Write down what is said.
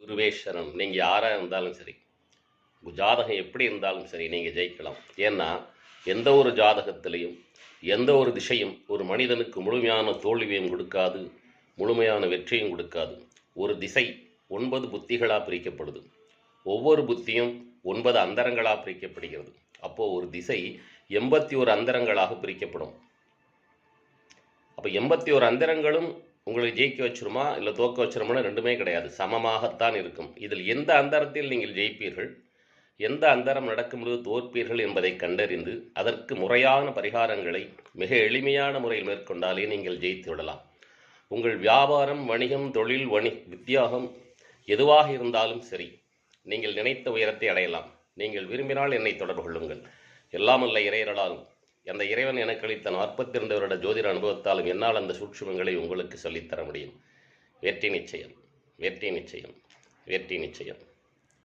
குருவே சரணம். நீங்கள் யாராக இருந்தாலும் சரி, உங்கள் ஜாதகம் எப்படி இருந்தாலும் சரி, நீங்கள் ஜெயிக்கலாம். ஏன்னா எந்த ஒரு ஜாதகத்திலையும் எந்த ஒரு திசையும் ஒரு மனிதனுக்கு முழுமையான தோல்வியும் கொடுக்காது, முழுமையான வெற்றியும் கொடுக்காது. ஒரு திசை 9 புத்திகளாக பிரிக்கப்படுது. ஒவ்வொரு புத்தியும் 9 அந்தரங்களாக பிரிக்கப்படுகிறது. அப்போது ஒரு திசை 81 அந்தரங்களாக பிரிக்கப்படும். அப்போ 81 அந்தரங்களும் உங்களை ஜெயிக்க வச்சிருமா இல்லை தோக்க வச்சிருமான்னு ரெண்டுமே கிடையாது, சமமாகத்தான் இருக்கும். இதில் எந்த அந்தரத்தில் நீங்கள் ஜெயிப்பீர்கள், எந்த அந்தரம் நடக்கும்போது தோற்பீர்கள் என்பதை கண்டறிந்து அதற்கு முறையான பரிகாரங்களை மிக எளிமையான முறையில் மேற்கொண்டாலே நீங்கள் ஜெயித்து விடலாம். உங்கள் வியாபாரம், வணிகம், தொழில், வித்தியாகம் எதுவாக இருந்தாலும் சரி, நீங்கள் நினைத்த உயரத்தை அடையலாம். நீங்கள் விரும்பினால் என்னை தொடர்பு கொள்ளுங்கள். எல்லாம் அல்ல இறையர்களாலும் அந்த இறைவன் எனக்கு அளித்த 42 வருட ஜோதிட அனுபவத்தாலும் என்னால் அந்த சூட்சுமங்களை உங்களுக்கு சொல்லித்தர முடியும். வெற்றி நிச்சயம், வெற்றி நிச்சயம், வெற்றி நிச்சயம்.